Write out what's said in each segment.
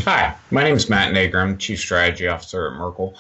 Hi, my name is Matt Naeger. I'm Chief Strategy Officer at Merkle,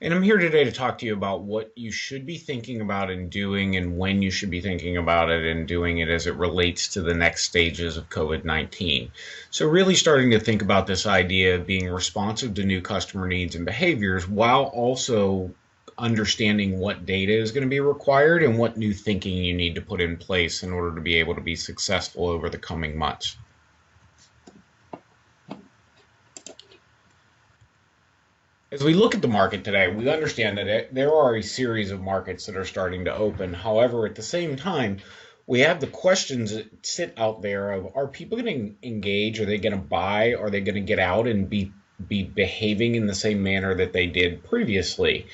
and I'm here today to talk to you about what you should be thinking about and doing, and when you should be thinking about it and doing it as it relates to the next stages of COVID-19. So, really starting to think about this idea of being responsive to new customer needs and behaviors while also understanding what data is going to be required and what new thinking you need to put in place in order to be able to be successful over the coming months. As we look at the market today, we understand that there are a series of markets that are starting to open. However, at the same time, we have the questions that sit out there of, are people going to engage? Are they going to buy? Are they going to get out and be behaving in the same manner that they did previously?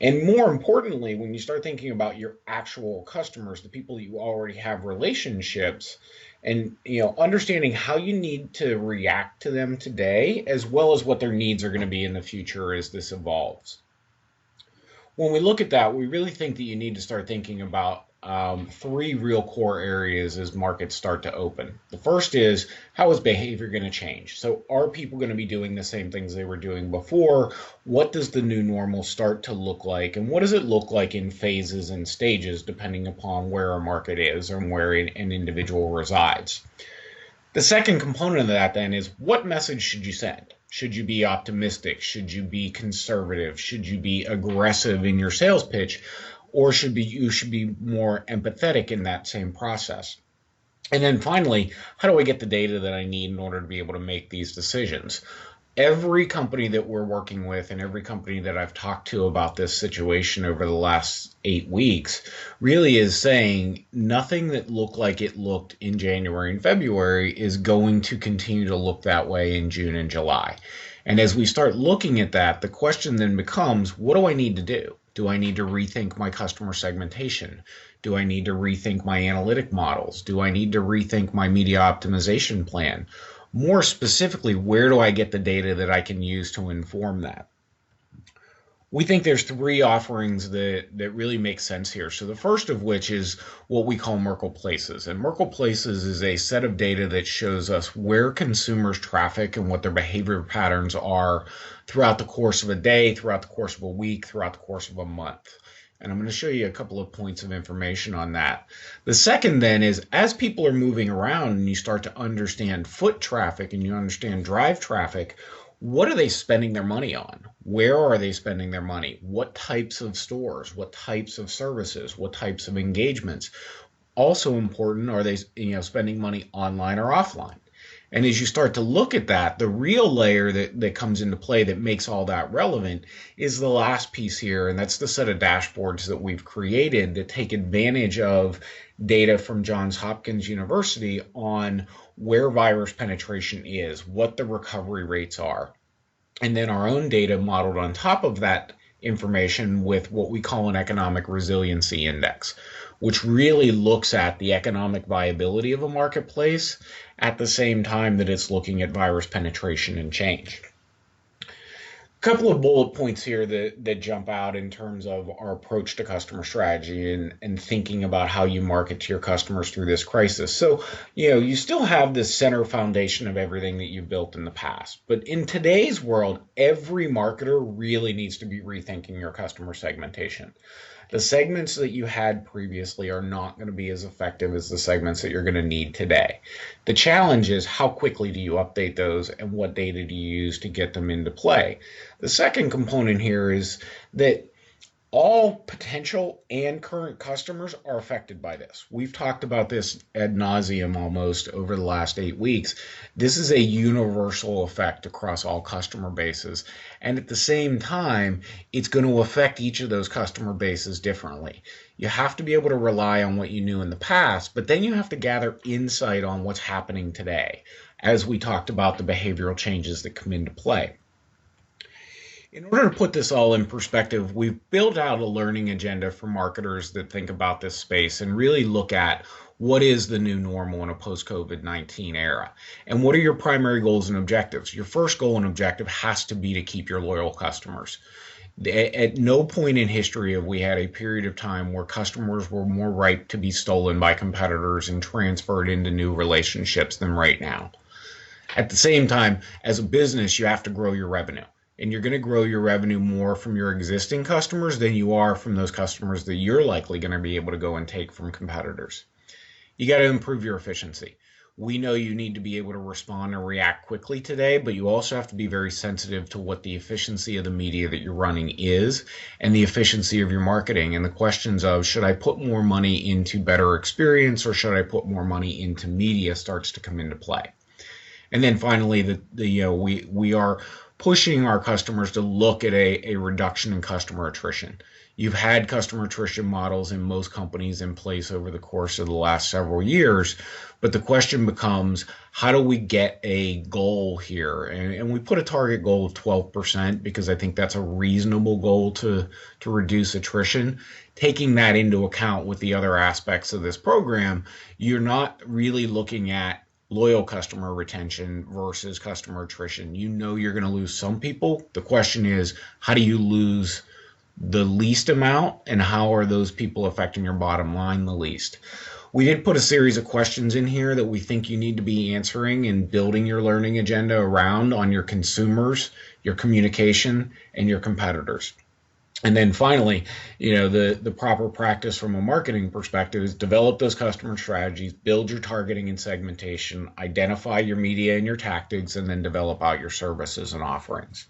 And more importantly, when you start thinking about your actual customers, the people you already have relationships, and understanding how you need to react to them today, as well as what their needs are going to be in the future as this evolves. When we look at that, we really think that you need to start thinking about three real core areas as markets start to open. The first is, how is behavior going to change? So are people going to be doing the same things they were doing before? What does the new normal start to look like? And what does it look like in phases and stages, depending upon where a market is and where an individual resides? The second component of that then is, what message should you send? Should you be optimistic? Should you be conservative? Should you be aggressive in your sales pitch? Or you should be more empathetic in that same process? And then finally, how do I get the data that I need in order to be able to make these decisions? Every company that we're working with and every company that I've talked to about this situation over the last 8 weeks really is saying nothing that looked like it looked in January and February is going to continue to look that way in June and July. And as we start looking at that, the question then becomes, what do I need to do? Do I need to rethink my customer segmentation? Do I need to rethink my analytic models? Do I need to rethink my media optimization plan? More specifically, where do I get the data that I can use to inform that? We think there's three offerings that really make sense here. So the first of which is what we call Merkle Places. And Merkle Places is a set of data that shows us where consumers traffic and what their behavior patterns are throughout the course of a day, throughout the course of a week, throughout the course of a month. And I'm going to show you a couple of points of information on that. The second then is, as people are moving around and you start to understand foot traffic and you understand drive traffic, what are they spending their money on? Where are they spending their money? What types of stores? What types of services? What types of engagements? Also important, are they spending money online or offline? And as you start to look at that, the real layer that comes into play that makes all that relevant is the last piece here, and that's the set of dashboards that we've created that take advantage of data from Johns Hopkins University on where virus penetration is, what the recovery rates are, and then our own data modeled on top of that information with what we call an economic resiliency index, which really looks at the economic viability of a marketplace at the same time that it's looking at virus penetration and change. A couple of bullet points here that jump out in terms of our approach to customer strategy and thinking about how you market to your customers through this crisis. So, you still have this center foundation of everything that you've built in the past. But in today's world, every marketer really needs to be rethinking your customer segmentation. The segments that you had previously are not going to be as effective as the segments that you're going to need today. The challenge is, how quickly do you update those and what data do you use to get them into play? The second component here is that all potential and current customers are affected by this. We've talked about this ad nauseum almost over the last 8 weeks. This is a universal effect across all customer bases. And at the same time, it's going to affect each of those customer bases differently. You have to be able to rely on what you knew in the past, but then you have to gather insight on what's happening today, as we talked about the behavioral changes that come into play. In order to put this all in perspective, we've built out a learning agenda for marketers that think about this space and really look at what is the new normal in a post-COVID-19 era, and what are your primary goals and objectives. Your first goal and objective has to be to keep your loyal customers. At no point in history have we had a period of time where customers were more ripe to be stolen by competitors and transferred into new relationships than right now. At the same time, as a business, you have to grow your revenue. And you're going to grow your revenue more from your existing customers than you are from those customers that you're likely going to be able to go and take from competitors. You got to improve your efficiency. We know you need to be able to respond and react quickly today, but you also have to be very sensitive to what the efficiency of the media that you're running is and the efficiency of your marketing and the questions of should I put more money into better experience or should I put more money into media starts to come into play. And then finally, we are pushing our customers to look at a reduction in customer attrition. You've had customer attrition models in most companies in place over the course of the last several years, but the question becomes, how do we get a goal here? And we put a target goal of 12% because I think that's a reasonable goal to reduce attrition. Taking that into account with the other aspects of this program, you're not really looking at loyal customer retention versus customer attrition. You know you're going to lose some people. The question is, how do you lose the least amount and how are those people affecting your bottom line the least? We did put a series of questions in here that we think you need to be answering and building your learning agenda around on your consumers, your communication, and your competitors. And then finally, the proper practice from a marketing perspective is develop those customer strategies, build your targeting and segmentation, identify your media and your tactics, and then develop out your services and offerings.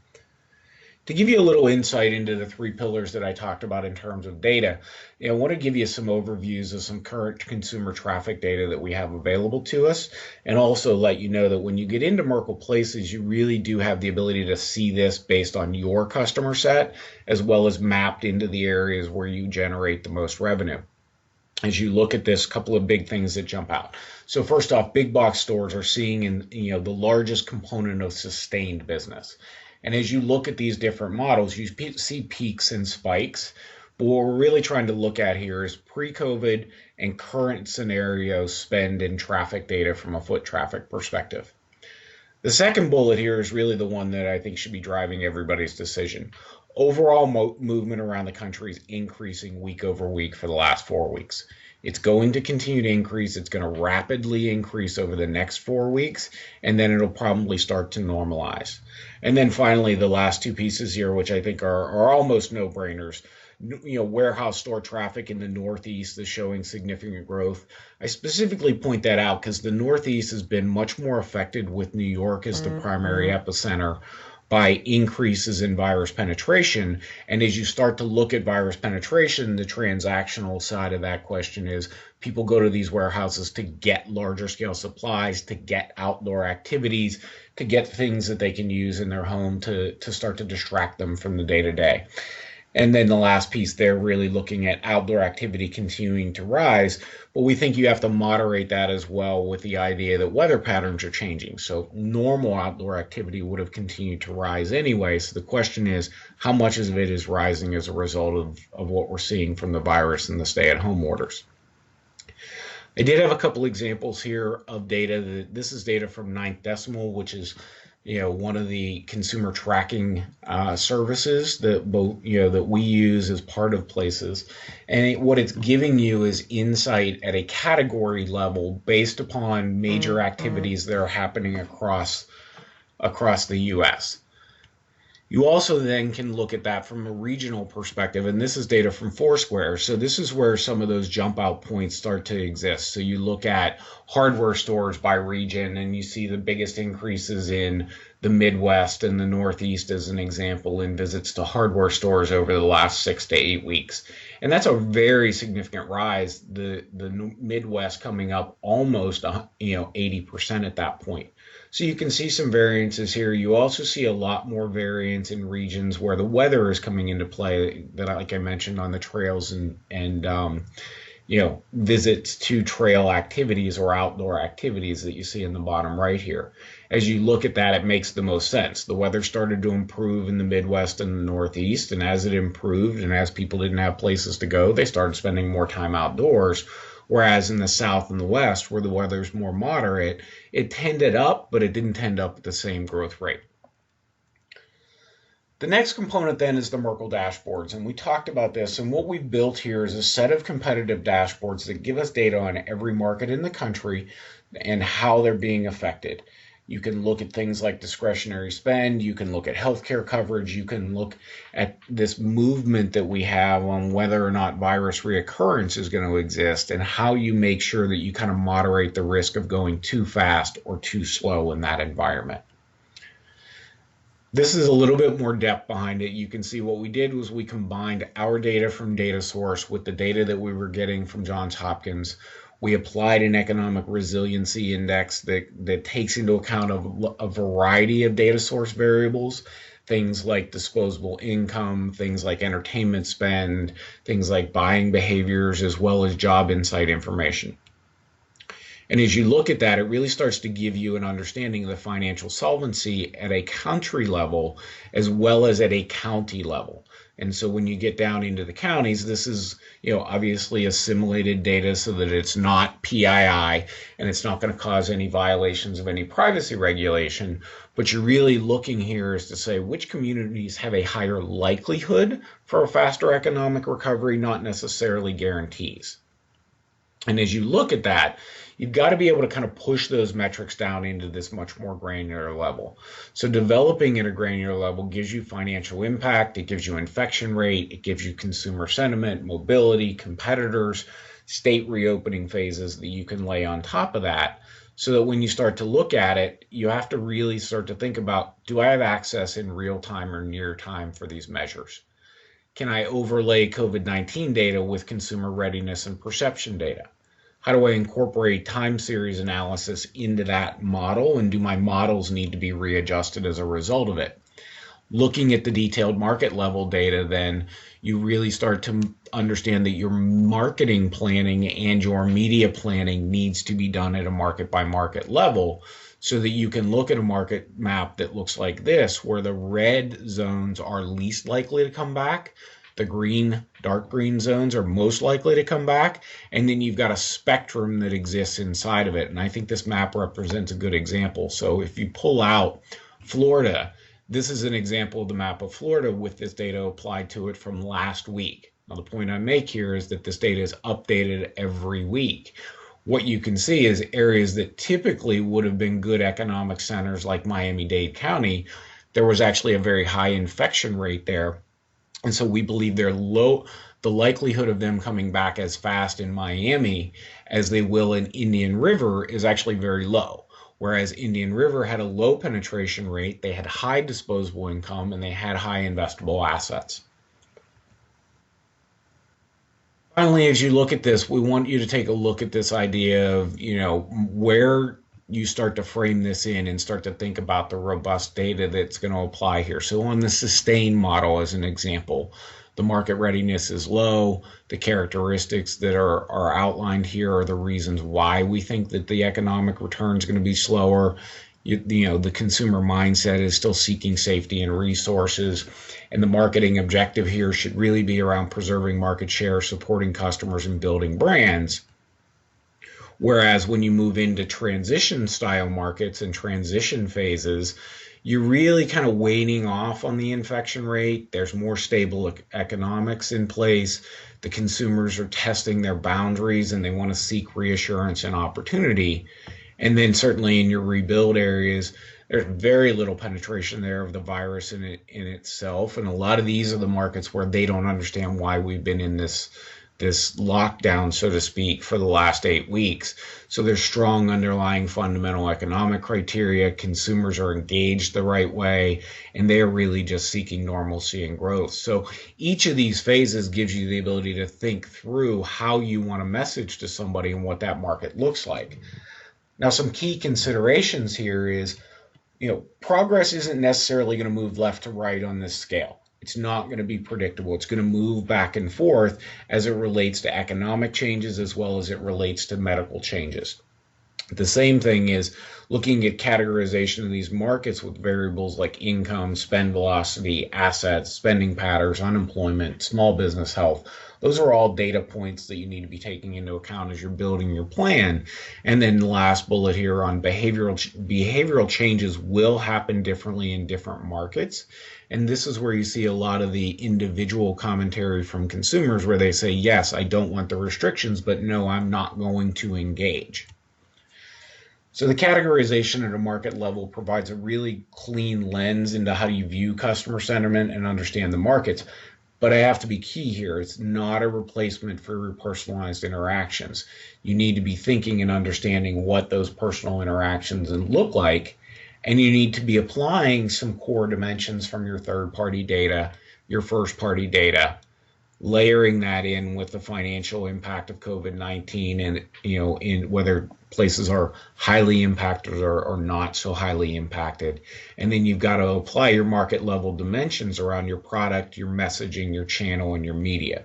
To give you a little insight into the three pillars that I talked about in terms of data, I want to give you some overviews of some current consumer traffic data that we have available to us, and also let you know that when you get into Merkle Places, you really do have the ability to see this based on your customer set, as well as mapped into the areas where you generate the most revenue. As you look at this, a couple of big things that jump out. So first off, big box stores are seeing in the largest component of sustained business. And as you look at these different models, you see peaks and spikes. But what we're really trying to look at here is pre-COVID and current scenario spend and traffic data from a foot traffic perspective. The second bullet here is really the one that I think should be driving everybody's decision. Overall movement around the country is increasing week over week for the last 4 weeks. It's going to continue to increase. It's going to rapidly increase over the next 4 weeks, and then it'll probably start to normalize. And then finally, the last two pieces here, which I think are almost no-brainers. Warehouse store traffic in the Northeast is showing significant growth. I specifically point that out because the Northeast has been much more affected with New York as the primary epicenter by increases in virus penetration. And as you start to look at virus penetration, the transactional side of that question is people go to these warehouses to get larger scale supplies, to get outdoor activities, to get things that they can use in their home to start to distract them from the day-to-day. And then the last piece there, really looking at outdoor activity continuing to rise, but we think you have to moderate that as well with the idea that weather patterns are changing. So normal outdoor activity would have continued to rise anyway. So the question is, how much of it is rising as a result of what we're seeing from the virus and the stay-at-home orders? I did have a couple examples here of data. This is data from Ninth Decimal, which is one of the consumer tracking services that we use as part of Places. And what it's giving you is insight at a category level based upon major activities that are happening across the U.S. You also then can look at that from a regional perspective, and this is data from Foursquare. So this is where some of those jump out points start to exist. So you look at hardware stores by region, and you see the biggest increases in the Midwest and the Northeast as an example in visits to hardware stores over the last 6 to 8 weeks. And that's a very significant rise, the Midwest coming up almost 80% at that point. So you can see some variances here. You also see a lot more variance in regions where the weather is coming into play, that, like I mentioned, on the trails and visits to trail activities or outdoor activities that you see in the bottom right here. As you look at that, it makes the most sense. The weather started to improve in the Midwest and the Northeast, and as it improved and as people didn't have places to go, they started spending more time outdoors. Whereas in the South and the West, where the weather's more moderate, it tended up, but it didn't tend up at the same growth rate. The next component then is the Merkle dashboards, and we talked about this, and what we've built here is a set of competitive dashboards that give us data on every market in the country and how they're being affected. You can look at things like discretionary spend. You can look at healthcare coverage. You can look at this movement that we have on whether or not virus reoccurrence is going to exist and how you make sure that you kind of moderate the risk of going too fast or too slow in that environment. This is a little bit more depth behind it. You can see what we did was we combined our data from data source with the data that we were getting from Johns Hopkins. We applied an economic resiliency index that takes into account a variety of data source variables, things like disposable income, things like entertainment spend, things like buying behaviors, as well as job insight information. And as you look at that, it really starts to give you an understanding of the financial solvency at a country level as well as at a county level. And so when you get down into the counties, this is, obviously assimilated data so that it's not PII and it's not going to cause any violations of any privacy regulation. But you're really looking here is to say which communities have a higher likelihood for a faster economic recovery, not necessarily guarantees. And as you look at that, you've got to be able to kind of push those metrics down into this much more granular level. So developing at a granular level gives you financial impact, it gives you infection rate, it gives you consumer sentiment, mobility, competitors, state reopening phases that you can lay on top of that, so that when you start to look at it, you have to really start to think about, do I have access in real time or near time for these measures? Can I overlay COVID-19 data with consumer readiness and perception data? How do I incorporate time series analysis into that model, and do my models need to be readjusted as a result of it? Looking at the detailed market level data, then you really start to understand that your marketing planning and your media planning needs to be done at a market by market level, so that you can look at a market map that looks like this, where the red zones are least likely to come back, the green, dark green zones are most likely to come back, and then you've got a spectrum that exists inside of it. And I think this map represents a good example. So if you pull out Florida, this is an example of the map of Florida with this data applied to it from last week. Now, the point I make here is that this data is updated every week. What you can see is areas that typically would have been good economic centers like Miami-Dade County, there was actually a very high infection rate there. And so we believe they're low. The likelihood of them coming back as fast in Miami as they will in Indian River is actually very low. Whereas Indian River had a low penetration rate, they had high disposable income, and they had high investable assets. Finally, as you look at this, we want you to take a look at this idea of, where you start to frame this in and start to think about the robust data that's going to apply here. So on the sustain model, as an example, the market readiness is low. The characteristics that are outlined here are the reasons why we think that the economic return is going to be slower. The consumer mindset is still seeking safety and resources, and the marketing objective here should really be around preserving market share, supporting customers, and building brands. Whereas when you move into transition style markets and transition phases, you're really kind of waning off on the infection rate. There's more stable economics in place. The consumers are testing their boundaries and they want to seek reassurance and opportunity. And then certainly in your rebuild areas, there's very little penetration there of the virus in itself. And a lot of these are the markets where they don't understand why we've been in this lockdown, so to speak, for the last 8 weeks. So there's strong underlying fundamental economic criteria. Consumers are engaged the right way, and they're really just seeking normalcy and growth. So each of these phases gives you the ability to think through how you want to message to somebody and what that market looks like. Now, some key considerations here is, progress isn't necessarily going to move left to right on this scale. It's not going to be predictable. It's going to move back and forth as it relates to economic changes as well as it relates to medical changes. The same thing is looking at categorization of these markets with variables like income, spend velocity, assets, spending patterns, unemployment, small business health. Those are all data points that you need to be taking into account as you're building your plan. And then the last bullet here on behavioral changes will happen differently in different markets. And this is where you see a lot of the individual commentary from consumers where they say, yes, I don't want the restrictions, but no, I'm not going to engage. So the categorization at a market level provides a really clean lens into how you view customer sentiment and understand the markets. But I have to be key here. It's not a replacement for your personalized interactions. You need to be thinking and understanding what those personal interactions look like. And you need to be applying some core dimensions from your third party data, your first party data, layering that in with the financial impact of COVID-19 and, in whether places are highly impacted or not so highly impacted. And then you've got to apply your market level dimensions around your product, your messaging, your channel, and your media.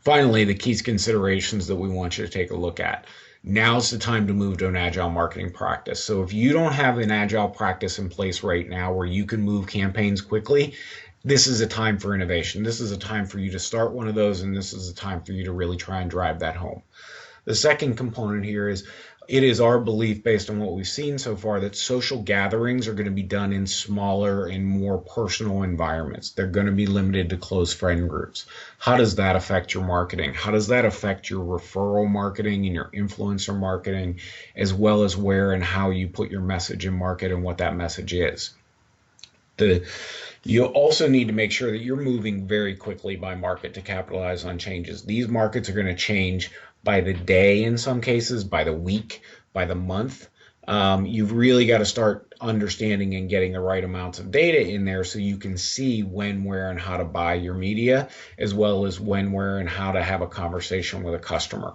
Finally, the key considerations that we want you to take a look at. Now's the time to move to an agile marketing practice. So if you don't have an agile practice in place right now where you can move campaigns quickly, this is a time for innovation. This is a time for you to start one of those, and this is a time for you to really try and drive that home. The second component here is it is our belief, based on what we've seen so far, that social gatherings are going to be done in smaller and more personal environments. They're going to be limited to close friend groups. How does that affect your marketing? How does that affect your referral marketing and your influencer marketing, as well as where and how you put your message in market and what that message is? You also need to make sure that you're moving very quickly by market to capitalize on changes. These markets are going to change by the day in some cases, by the week, by the month. You've really got to start understanding and getting the right amounts of data in there so you can see when, where, and how to buy your media, as well as when, where, and how to have a conversation with a customer.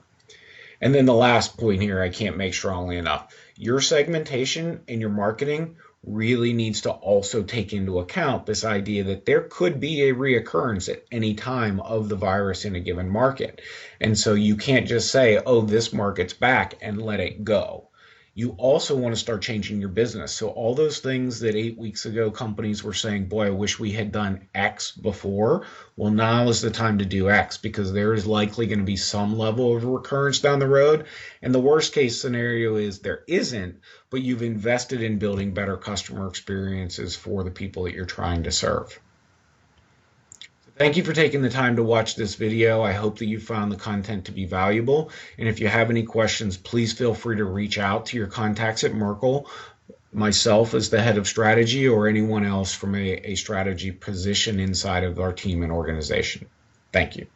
And then the last point here I can't make strongly enough. Your segmentation and your marketing really needs to also take into account this idea that there could be a reoccurrence at any time of the virus in a given market. And so you can't just say, oh, this market's back and let it go. You also want to start changing your business. So all those things that 8 weeks ago companies were saying, boy, I wish we had done X before. Well, now is the time to do X because there is likely going to be some level of recurrence down the road. And the worst case scenario is there isn't, but you've invested in building better customer experiences for the people that you're trying to serve. Thank you for taking the time to watch this video. I hope that you found the content to be valuable. And if you have any questions, please feel free to reach out to your contacts at Merkle, myself as the head of strategy, or anyone else from a strategy position inside of our team and organization. Thank you.